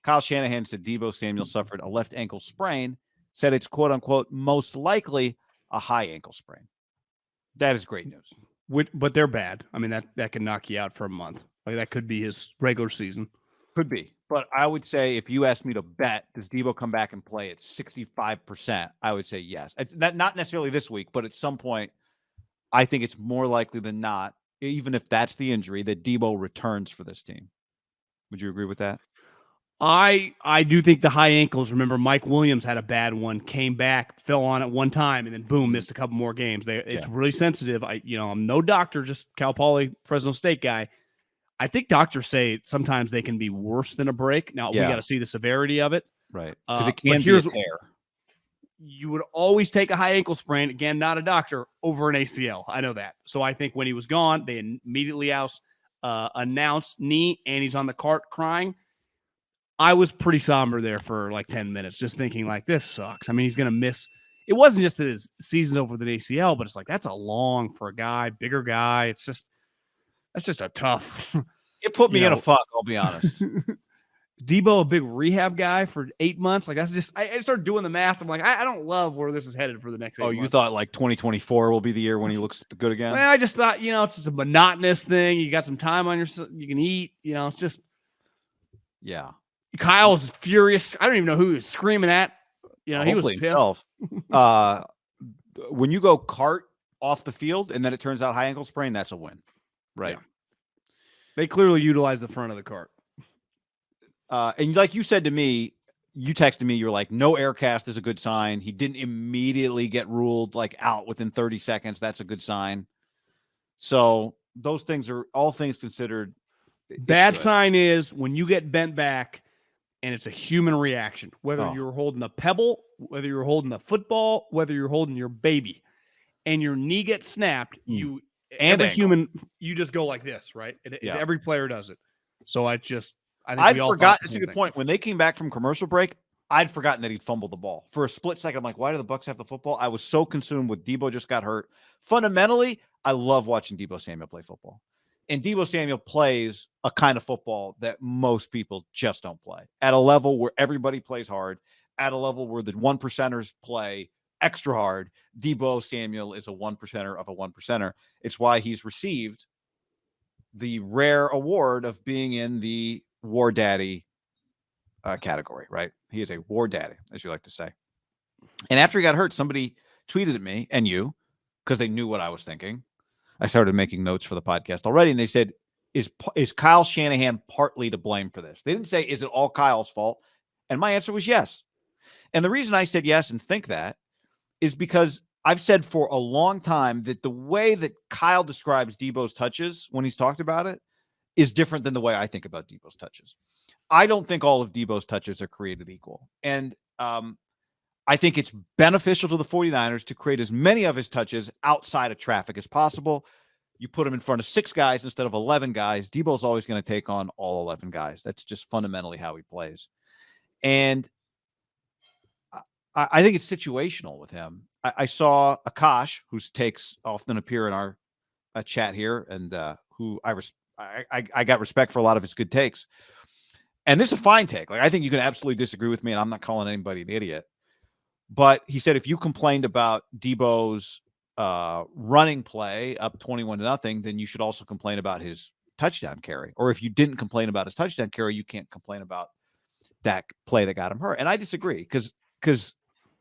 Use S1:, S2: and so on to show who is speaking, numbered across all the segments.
S1: Kyle Shanahan said Deebo Samuel suffered a left ankle sprain, said it's quote unquote most likely a high ankle sprain. That is great news.
S2: But they're bad. I mean, that can knock you out for a month. Like that could be his regular season.
S1: Could be. But I would say if you asked me to bet, does Deebo come back and play at 65%? I would say yes. Not necessarily this week, but at some point, I think it's more likely than not, even if that's the injury, that Deebo returns for this team. Would you agree with that?
S2: I do think the high ankles. Remember, Mike Williams had a bad one, came back, fell on it one time, and then boom, missed a couple more games. It's really sensitive. I'm no doctor, just Cal Poly, Fresno State guy. I think doctors say sometimes they can be worse than a break. Now, we got to see the severity of it.
S1: Right. Because it can be a tear.
S2: You would always take a high ankle sprain, again, not a doctor, over an ACL. I know that. So I think when he was gone, they immediately announced knee, and he's on the cart crying. I was pretty somber there for like 10 minutes, just thinking like, this sucks. I mean, he's going to miss. It wasn't just that his season's over with an ACL, but it's like, that's a long for a guy, bigger guy. That's just a tough.
S1: It put me in a fuck, I'll be honest.
S2: Deebo, a big rehab guy for 8 months. Like, I started doing the math. I'm like, I don't love where this is headed for the next 8 months.
S1: You thought like 2024 will be the year when he looks good again?
S2: Well, I just thought, it's just a monotonous thing. You got some time on you can eat. It's just.
S1: Yeah.
S2: Kyle's furious. I don't even know who he was screaming at. He was pissed.
S1: Himself. When you go cart off the field and then it turns out high ankle sprain, that's a win. Right. Yeah.
S2: They clearly utilize the front of the cart.
S1: And like you said to me, you texted me, you're like, no air cast is a good sign. He didn't immediately get ruled like out within 30 seconds. That's a good sign. So those things are all things considered.
S2: Bad sign is when you get bent back and it's a human reaction, whether you're holding a pebble, whether you're holding a football, whether you're holding your baby, and your knee gets snapped, every human, you just go like this, right? Every player does it. So I think
S1: I'd forgotten. It's a good point. When they came back from commercial break, I'd forgotten that he'd fumbled the ball. For a split second, I'm like, why do the Bucs have the football? I was so consumed with Deebo just got hurt. Fundamentally, I love watching Deebo Samuel play football. And Deebo Samuel plays a kind of football that most people just don't play at a level where everybody plays hard, at a level where the 1%ers play extra hard. Deebo Samuel is a 1%er of a 1%er. It's why he's received the rare award of being in the War Daddy category, right? He is a War Daddy, as you like to say. And after he got hurt, somebody tweeted at me and you, because they knew what I was thinking. I started making notes for the podcast already, and they said, is Kyle Shanahan partly to blame for this? They didn't say, is it all Kyle's fault? And my answer was yes. And the reason I said yes and think that is because I've said for a long time that the way that Kyle describes Deebo's touches when he's talked about it is different than the way I think about Deebo's touches. I don't think all of Deebo's touches are created equal. And I think it's beneficial to the 49ers to create as many of his touches outside of traffic as possible. You put him in front of 6 guys instead of 11 guys. Deebo's always going to take on all 11 guys. That's just fundamentally how he plays. And I think it's situational with him. I saw Akash, whose takes often appear in our chat here, and who I got respect for a lot of his good takes. And this is a fine take. Like, I think you can absolutely disagree with me, and I'm not calling anybody an idiot. But he said, if you complained about Deebo's running play up 21-0, then you should also complain about his touchdown carry. Or if you didn't complain about his touchdown carry, you can't complain about that play that got him hurt. And I disagree because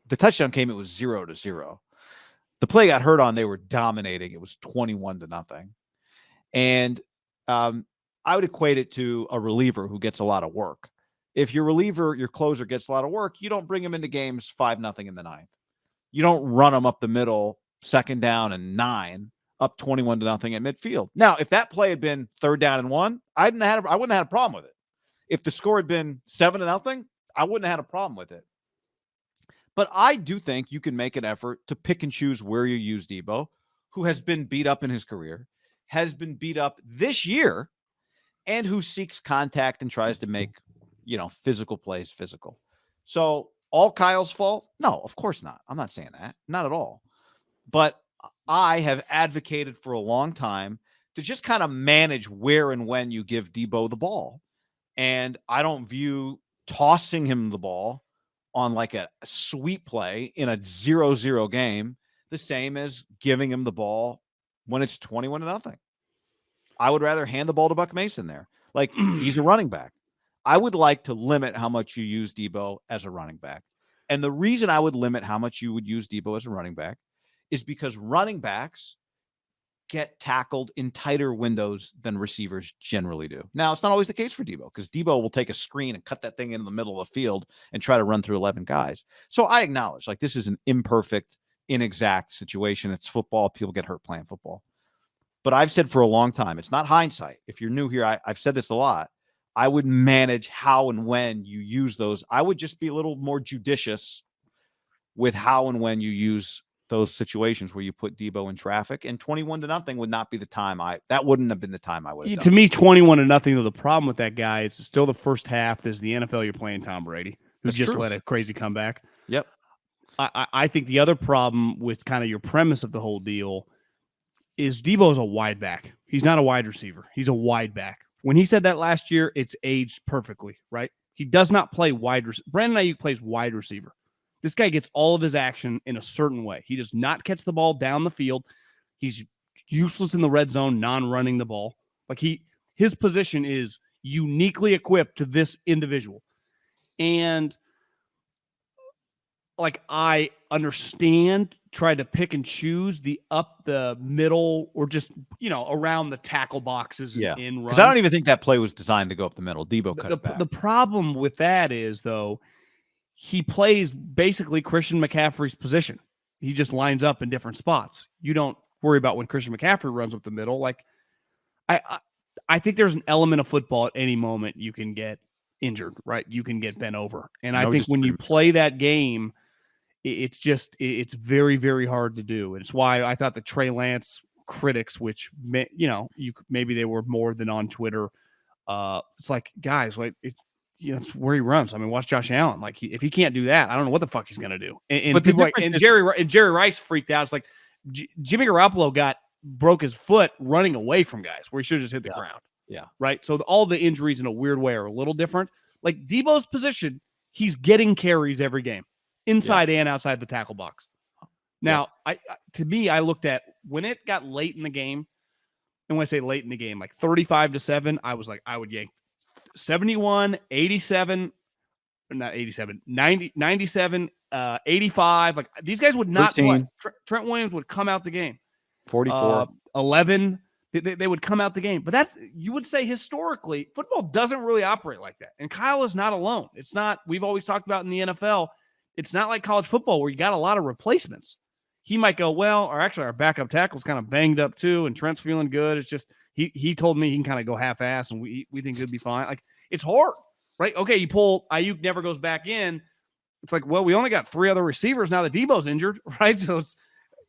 S1: the touchdown came, it was 0-0. The play got hurt on, they were dominating. It was 21-0. And I would equate it to a reliever who gets a lot of work. If your reliever, your closer gets a lot of work, you don't bring him into games 5-0 in the 9th. You don't run him up the middle, 2nd down and 9, up 21-0 at midfield. Now, if that play had been 3rd down and 1, I wouldn't have had a problem with it. If the score had been 7-0, I wouldn't have had a problem with it. But I do think you can make an effort to pick and choose where you use Deebo, who has been beat up in his career, has been beat up this year, and who seeks contact and tries to make physical plays physical. So all Kyle's fault? No, of course not. I'm not saying that. Not at all. But I have advocated for a long time to just kind of manage where and when you give Deebo the ball. And I don't view tossing him the ball on like a sweep play in a 0-0 game the same as giving him the ball when it's 21-0. I would rather hand the ball to Buck Mason there. Like, he's a running back. I would like to limit how much you use Deebo as a running back. And the reason I would limit how much you would use Deebo as a running back is because running backs get tackled in tighter windows than receivers generally do. Now, it's not always the case for Deebo, because Deebo will take a screen and cut that thing into the middle of the field and try to run through 11 guys. So I acknowledge, like, this is an imperfect, inexact situation. It's football. People get hurt playing football. But I've said for a long time, it's not hindsight. If you're new here, I've said this a lot. I would manage how and when you use those. I would just be a little more judicious with how and when you use those situations where you put Deebo in traffic, and 21-0 would not be the time that wouldn't have been the time I would have done.
S2: To me, 21-0, though, the problem with that guy is still the first half. There's the NFL, you're playing Tom Brady, who just led a crazy comeback.
S1: Yep.
S2: I think the other problem with kind of your premise of the whole deal is Deebo's a wide back. He's not a wide receiver. He's a wide back. When he said that last year, it's aged perfectly, right? He does not play wide receiver. Brandon Ayuk plays wide receiver. This guy gets all of his action in a certain way. He does not catch the ball down the field. He's useless in the red zone, non-running the ball. Like, his position is uniquely equipped to this individual. And like, I understand, try to pick and choose the up the middle or just, around the tackle boxes in runs.
S1: Because I don't even think that play was designed to go up the middle. Deebo cut it back.
S2: The problem with that is, though, he plays basically Christian McCaffrey's position. He just lines up in different spots. You don't worry about when Christian McCaffrey runs up the middle. Like, I think there's an element of football at any moment you can get injured, right? You can get bent over. And I think when you play that game, it's very, very hard to do. And it's why I thought the Trey Lance critics, which, maybe they were more than on Twitter. It's like, guys, it's where he runs. I mean, watch Josh Allen. Like, if he can't do that, I don't know what the fuck he's going to do. And people Jerry Rice freaked out. It's like Jimmy Garoppolo broke his foot running away from guys where he should have just hit the ground.
S1: Yeah. Right.
S2: So all the injuries in a weird way are a little different. Like, Deebo's position, he's getting carries every game, inside and outside the tackle box. Now, to me, I looked at when it got late in the game, and when I say late in the game, like 35-7, I was like, I would yank 71, 87, not 87, 90, 97, 85. Like, these guys would not play. Trent Williams would come out the game.
S1: 44.
S2: 11. They would come out the game. But you would say historically, football doesn't really operate like that. And Kyle is not alone. It's not, we've always talked about in the NFL, it's not like college football where you got a lot of replacements. He might go, our backup tackle's kind of banged up too, and Trent's feeling good. It's just, he told me he can kind of go half-ass, and we think he'll be fine. Like, it's hard, right? Okay, you pull Ayuk, never goes back in. It's like, well, we only got 3 other receivers now that Deebo's injured, right? So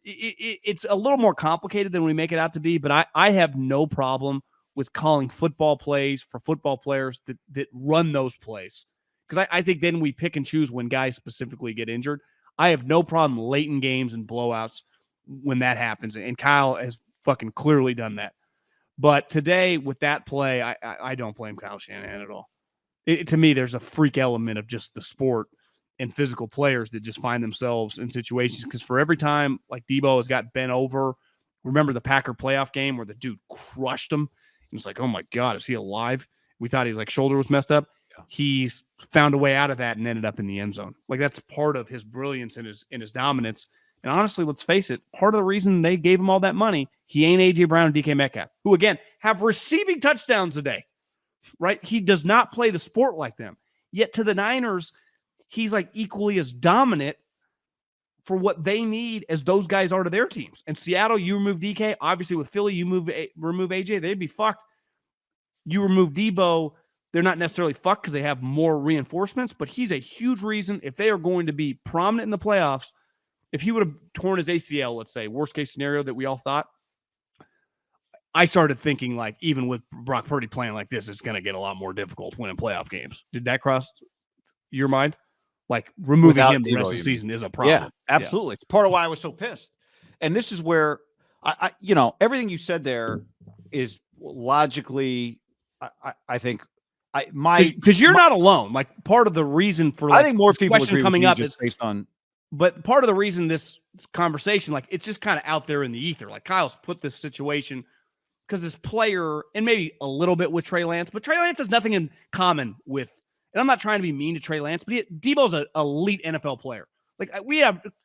S2: it's a little more complicated than we make it out to be, but I have no problem with calling football plays for football players that run those plays. Because I think then we pick and choose when guys specifically get injured. I have no problem late in games and blowouts when that happens. And Kyle has fucking clearly done that. But today, with that play, I don't blame Kyle Shanahan at all. To me, there's a freak element of just the sport and physical players that just find themselves in situations. Because for every time, like, Deebo has got bent over, remember the Packer playoff game where the dude crushed him? And it's like, oh my God, is he alive? We thought his shoulder was messed up. Yeah. He's found a way out of that and ended up in the end zone. Like, that's part of his brilliance and his dominance. And honestly, let's face it, part of the reason they gave him all that money, he ain't A.J. Brown and DK Metcalf, who, again, have receiving touchdowns a day, right? He does not play the sport like them. Yet to the Niners, he's like equally as dominant for what they need as those guys are to their teams. And Seattle, you remove DK. Obviously, with Philly, you remove AJ, they'd be fucked. You remove Deebo, they're not necessarily fucked because they have more reinforcements, but he's a huge reason if they are going to be prominent in the playoffs. If he would have torn his ACL, let's say, worst case scenario that we all thought, I started thinking, like, even with Brock Purdy playing like this, it's going to get a lot more difficult winning playoff games. Did that cross your mind? Like, removing him the rest of the season is a problem.
S1: Yeah, absolutely. Yeah. It's part of why I was so pissed. And this is where I everything you said there is logically, I think
S2: because you're not alone. Like part of the reason for
S1: I think more people
S2: question
S1: agree
S2: coming
S1: with me
S2: up
S1: just
S2: is
S1: based on.
S2: But part of the reason this conversation, like it's just kind of out there in the ether. Like Kyle's put this situation because this player, and maybe a little bit with Trey Lance, but Trey Lance has nothing in common with. And I'm not trying to be mean to Trey Lance, but Deebo's an elite NFL player. Like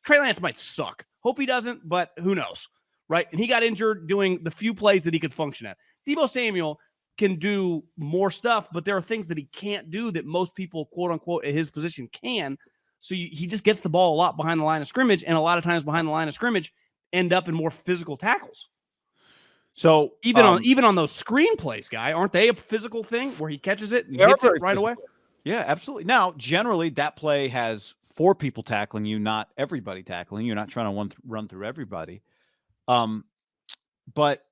S2: Trey Lance might suck. Hope he doesn't, but who knows, right? And he got injured doing the few plays that he could function at. Deebo Samuel can do more stuff, but there are things that he can't do that most people, quote unquote, at his position can. So he just gets the ball a lot behind the line of scrimmage, and a lot of times behind the line of scrimmage end up in more physical tackles.
S1: So
S2: even on those screen plays, guy, aren't they a physical thing where he catches it and hits it right away?
S1: Yeah, absolutely. Now, generally, that play has 4 people tackling you, not everybody tackling you. You're not trying to run through everybody. But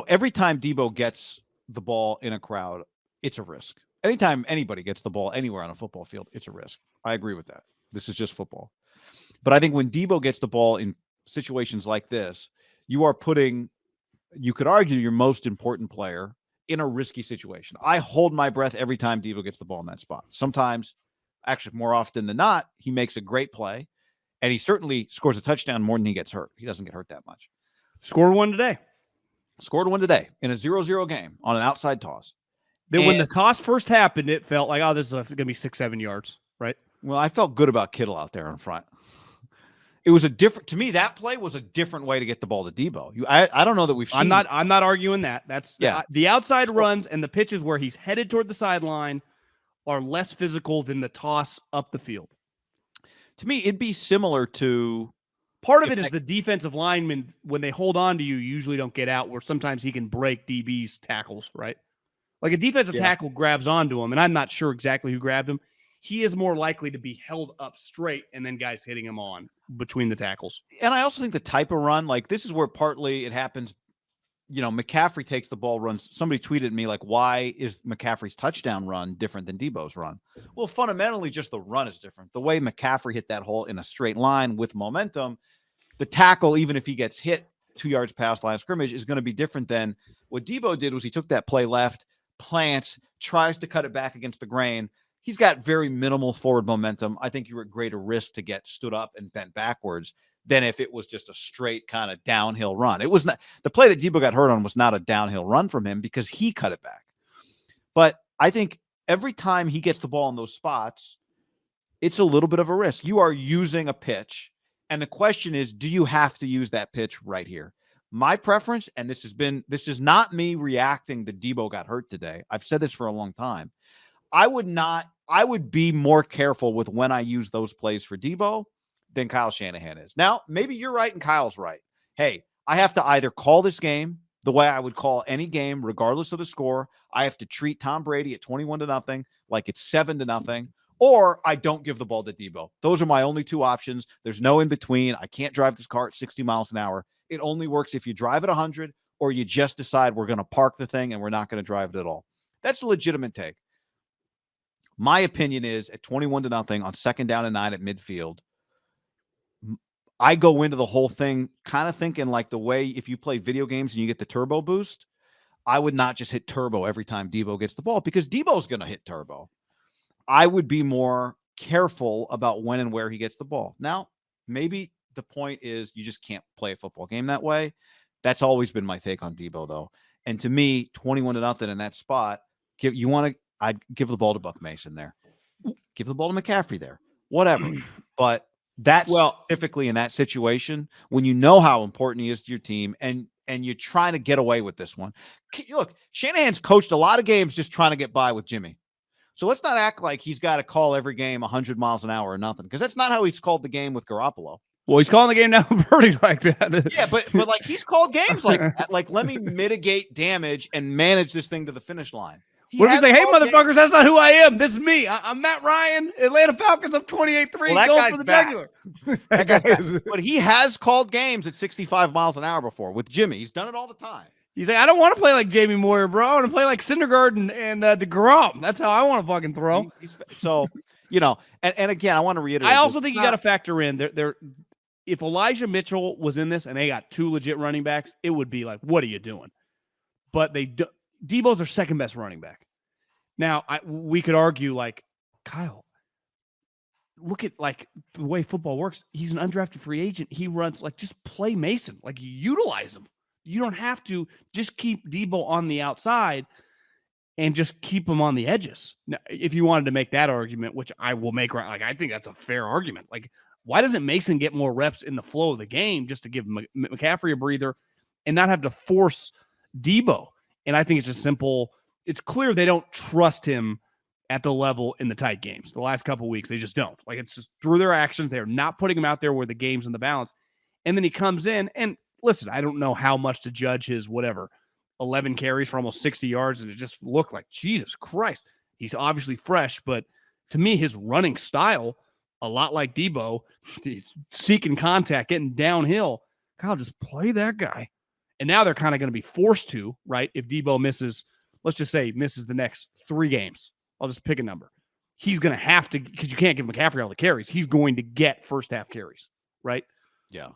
S1: every time Deebo gets the ball in a crowd, it's a risk. Anytime anybody gets the ball anywhere on a football field, it's a risk. I agree with that. This is just football. But I think when Deebo gets the ball in situations like this, you are putting, you could argue, your most important player in a risky situation. I hold my breath every time Deebo gets the ball in that spot. Sometimes, actually more often than not, he makes a great play, and he certainly scores a touchdown more than he gets hurt. He doesn't get hurt that much.
S2: Scored one today
S1: in a 0-0 game on an outside toss.
S2: When the toss first happened, it felt like, oh, this is going to be 6-7 yards, right?
S1: Well, I felt good about Kittle out there in front. It was to me, that play was a different way to get the ball to Deebo. I don't know that we've seen.
S2: I'm not arguing that. That's the outside runs and the pitches where he's headed toward the sideline are less physical than the toss up the field.
S1: To me, it'd be similar to.
S2: Part of it is the defensive linemen, when they hold on to you, usually don't get out, where sometimes he can break DB's tackles, right? Like a defensive tackle grabs onto him, and I'm not sure exactly who grabbed him. He is more likely to be held up straight and then guys hitting him on between the tackles.
S1: And I also think the type of run, like this is where partly it happens. McCaffrey takes the ball, runs. Somebody tweeted me, like, why is McCaffrey's touchdown run different than Deebo's run? Well, fundamentally, just the run is different. The way McCaffrey hit that hole in a straight line with momentum, the tackle, even if he gets hit 2 yards past line of scrimmage, is going to be different than what Deebo did. Was he took that play left, plants, tries to cut it back against the grain. He's got very minimal forward momentum. I think you're at greater risk to get stood up and bent backwards than if it was just a straight kind of downhill run. It was not the play that Deebo got hurt on was not a downhill run from him because he cut it back. But I think every time he gets the ball in those spots, it's a little bit of a risk. You are using a pitch. And the question is, do you have to use that pitch right here? My preference, and this is not me reacting that Deebo got hurt today. I've said this for a long time. I would be more careful with when I use those plays for Deebo than Kyle Shanahan is. Now, maybe you're right and Kyle's right. Hey, I have to either call this game the way I would call any game, regardless of the score. I have to treat Tom Brady at 21-0 like it's 7-0, or I don't give the ball to Deebo. Those are my only 2 options. There's no in between. I can't drive this car at 60 miles an hour. It only works if you drive at 100 or you just decide we're going to park the thing and we're not going to drive it at all. That's a legitimate take. My opinion is at 21-0 on 2nd down and 9 at midfield, I go into the whole thing kind of thinking like the way if you play video games and you get the turbo boost, I would not just hit turbo every time Deebo gets the ball because Deebo's going to hit turbo. I would be more careful about when and where he gets the ball. Now, maybe the point is you just can't play a football game that way. That's always been my take on Deebo, though. And to me, 21-0 in that spot, I'd give the ball to Buck Mason there. Give the ball to McCaffrey there. Whatever. But that's specifically in that situation, when you know how important he is to your team and you're trying to get away with this one. Look, Shanahan's coached a lot of games just trying to get by with Jimmy. So let's not act like he's got to call every game 100 miles an hour or nothing, because that's not how he's called the game with Garoppolo.
S2: Well, he's calling the game now Purdy like that.
S1: Yeah, but like he's called games like let me mitigate damage and manage this thing to the finish line.
S2: What if he's like, hey, motherfuckers, that's not who I am. This is me. I'm Matt Ryan, Atlanta Falcons up 28-3, going for the jugular.
S1: That guy's back. But he has called games at 65 miles an hour before with Jimmy. He's done it all the time.
S2: He's like, I don't want to play like Jamie Moyer, bro. I want to play like Syndergaard and DeGrom. That's how I want to fucking throw.
S1: So, and again, I want to reiterate.
S2: I also think you got to factor in there. If Elijah Mitchell was in this and they got 2 legit running backs, it would be like, what are you doing? But Deebo's their second best running back. Now, we could argue, like, Kyle, look at, like, the way football works. He's an undrafted free agent. He runs, like, just play Mason. Like, utilize him. You don't have to just keep Deebo on the outside and just keep him on the edges. Now, if you wanted to make that argument, which I will make, like, I think that's a fair argument. Like, why doesn't Mason get more reps in the flow of the game just to give McCaffrey a breather and not have to force Deebo? And I think it's just simple. It's clear they don't trust him at the level in the tight games. The last couple of weeks, they just don't. Like, it's just through their actions. They're not putting him out there where the game's in the balance. And then he comes in, and listen, I don't know how much to judge his 11 carries for almost 60 yards, and it just looked like, Jesus Christ. He's obviously fresh, but to me, his running style, a lot like Deebo, he's seeking contact, getting downhill. Kyle, just play that guy. And now they're kind of going to be forced to, right? If Deebo misses, let's just say misses the next 3 games. I'll just pick a number. He's going to have to, because you can't give McCaffrey all the carries. He's going to get first half carries, right?
S1: Yeah.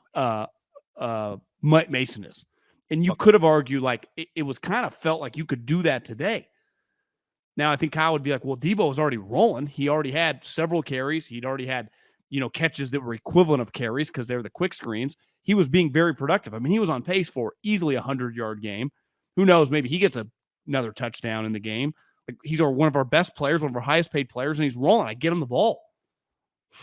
S2: Mason is. And you could have argued, like, it was kind of felt like you could do that today. Now, I think Kyle would be like, well, Deebo was already rolling. He already had several carries. He'd already had, catches that were equivalent of carries because they were the quick screens. He was being very productive. I mean, he was on pace for easily a 100-yard game. Who knows? Maybe he gets another touchdown in the game. Like, he's one of our best players, one of our highest paid players, and he's rolling. I get him the ball.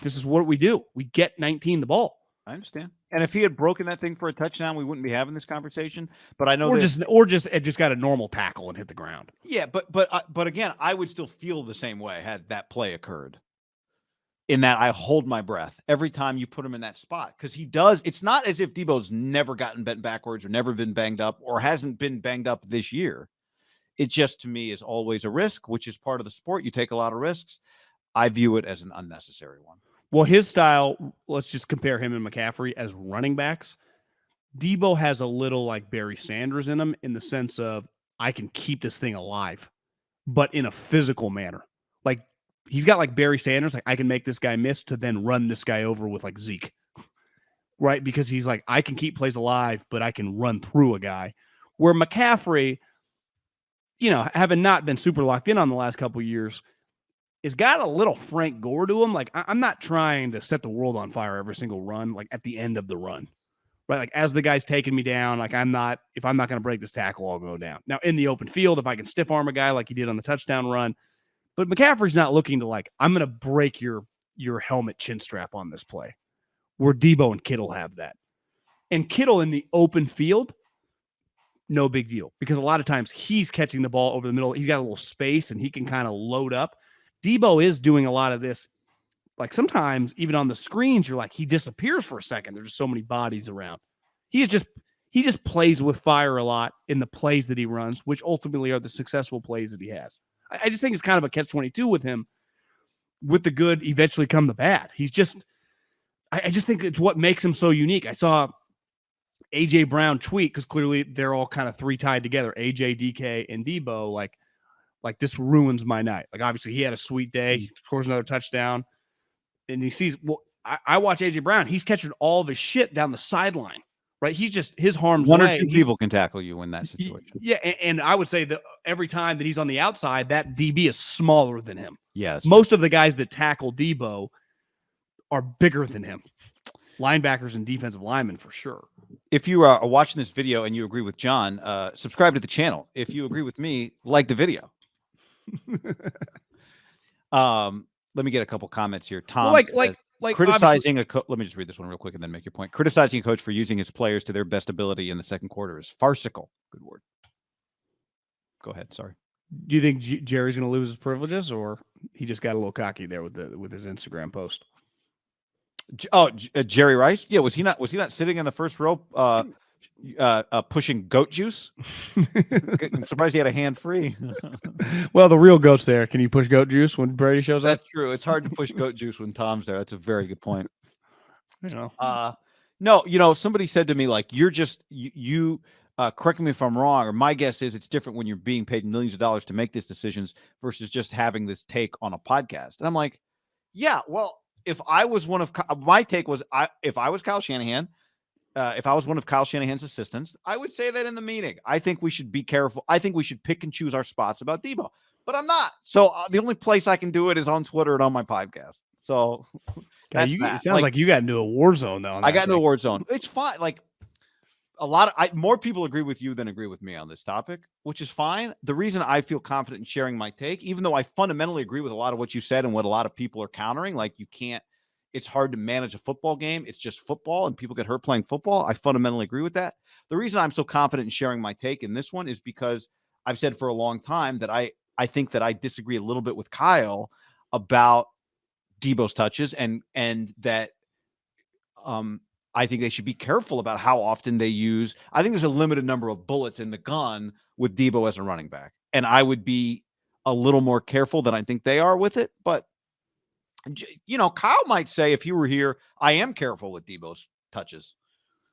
S2: This is what we do. We get 19 the ball.
S1: I understand. And if he had broken that thing for a touchdown, we wouldn't be having this conversation. But I know,
S2: or just got a normal tackle and hit the ground.
S1: Yeah, but again, I would still feel the same way had that play occurred. In that, I hold my breath every time you put him in that spot, because he does. It's not as if Deebo's never gotten bent backwards or never been banged up or hasn't been banged up this year. It just, to me, is always a risk, which is part of the sport. You take a lot of risks. I view it as an unnecessary one.
S2: Well, his style, let's just compare him and McCaffrey as running backs. Deebo has a little like Barry Sanders in him in the sense of, I can keep this thing alive, but in a physical manner. Like, he's got like Barry Sanders, like, I can make this guy miss to then run this guy over with like Zeke, right? Because he's like, I can keep plays alive, but I can run through a guy. Where McCaffrey, having not been super locked in on the last couple of years, has got a little Frank Gore to him. Like, I'm not trying to set the world on fire every single run, like at the end of the run, right? Like, as the guy's taking me down, like, if I'm not going to break this tackle, I'll go down. Now, in the open field, if I can stiff arm a guy like he did on the touchdown run, but McCaffrey's not looking to, like, I'm going to break your helmet chin strap on this play, where Deebo and Kittle have that. And Kittle in the open field, no big deal, because a lot of times he's catching the ball over the middle. He's got a little space and he can kind of load up. Deebo is doing a lot of this. Like, sometimes even on the screens, you're like, he disappears for a second. There's just so many bodies around. He just plays with fire a lot in the plays that he runs, which ultimately are the successful plays that he has. I just think it's kind of a catch-22 with him. With the good eventually come the bad. I just think it's what makes him so unique. I saw AJ Brown tweet, because clearly they're all kind of 3 tied together, AJ, DK, and Deebo, like this ruins my night. Like, obviously he had a sweet day. He scores another touchdown. And he sees, I watch AJ Brown. He's catching all of his shit down the sideline, right? He's just, his harm's way.
S1: 1 or 2 people can tackle you in that situation.
S2: Yeah, and I would say that every time that he's on the outside, that DB is smaller than him.
S1: Yes.
S2: Most of the guys that tackle Deebo are bigger than him. Linebackers and defensive linemen for sure.
S1: If you are watching this video and you agree with John, subscribe to the channel. If you agree with me, like the video. Let me get a couple comments here. Tom, like criticizing let me just read this one real quick and then make your point. Criticizing a coach for using his players to their best ability in the second quarter is farcical. Good word. Go ahead. Sorry.
S2: Do you think Jerry's going to lose his privileges, or he just got a little cocky there with his Instagram post?
S1: Jerry Rice. Yeah, was he not sitting in the first row pushing goat juice? I'm surprised he had a hand free.
S2: Well, the real goat's there. Can you push goat juice when Brady shows up?
S1: That's true. It's hard to push goat juice when Tom's there. That's a very good point. No, somebody said to me, like, you're just you correct me if I'm wrong, or my guess is it's different when you're being paid millions of dollars to make these decisions versus just having this take on a podcast. And I'm like, yeah, well, if I was my take was, if I was Kyle Shanahan, if I was one of Kyle Shanahan's assistants, I would say that in the meeting. I think we should be careful. I think we should pick and choose our spots about Deebo. but I'm not. So the only place I can do it is on Twitter and on my podcast. So that's that.
S2: It sounds like you got into a war zone though.
S1: I got into a war zone. It's fine. Like more people agree with you than agree with me on this topic, which is fine. The reason I feel confident in sharing my take, even though I fundamentally agree with a lot of what you said and what a lot of people are countering, like it's hard to manage a football game. It's just football and people get hurt playing football. I fundamentally agree with that. The reason I'm so confident in sharing my take in this one is because I've said for a long time that I think that I disagree a little bit with Kyle about Deebo's touches and that I think they should be careful about how often they use. I think there's a limited number of bullets in the gun with Deebo as a running back. And I would be a little more careful than I think they are with it. But, Kyle might say, if you were here, I am careful with Deebo's touches.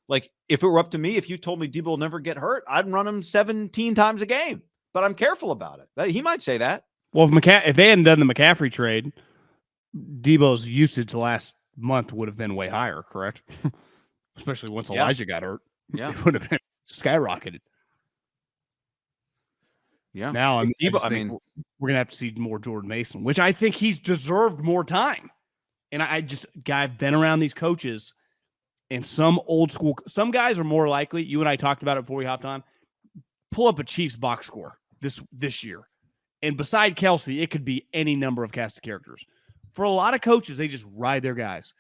S1: Like, if it were up to me, if you told me Deebo will never get hurt, I'd run him 17 times a game. But I'm careful about it. He might say that.
S2: Well, if they hadn't done the McCaffrey trade, Deebo's usage last month would have been way higher, correct? Especially once Elijah got hurt.
S1: Yeah.
S2: It would have been skyrocketed.
S1: Yeah.
S2: Now,
S1: we're
S2: going to have to see more Jordan Mason, which I think he's deserved more time. And I've been around these coaches, and some guys are more likely, you and I talked about it before we hopped on, pull up a Chiefs box score this year. And beside Kelsey, it could be any number of cast of characters. For a lot of coaches, they just ride their guys.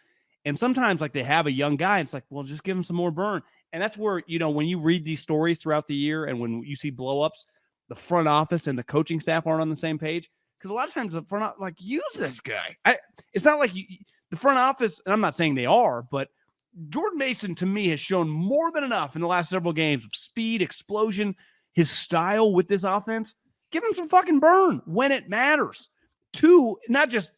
S2: And sometimes, like, they have a young guy, and it's like, well, just give him some more burn. And that's where, when you read these stories throughout the year and when you see blow-ups, the front office and the coaching staff aren't on the same page. Because a lot of times the front office, use this guy. It's not like the front office, and I'm not saying they are, but Jordan Mason, to me, has shown more than enough in the last several games of speed, explosion, his style with this offense. Give him some fucking burn when it matters. Not just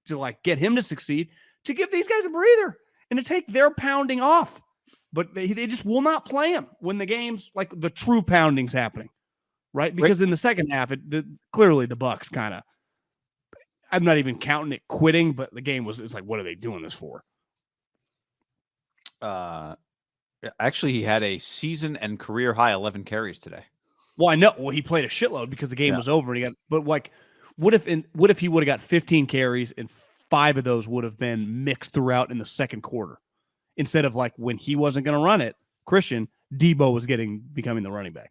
S2: to get him to succeed, to give these guys a breather and to take their pounding off. But they just will not play him when the game's like the true pounding's happening, right? Because in the second half, clearly the Bucs kind of, I'm not even counting it quitting, but the game it's like, what are they doing this for?
S1: Actually, he had a season and career high 11 carries today.
S2: Well, I know. Well, he played a shitload because the game was over. And what if he would have got 15 carries and 5 of those would have been mixed throughout in the second quarter, instead of when he wasn't going to run it, Deebo was becoming the running back.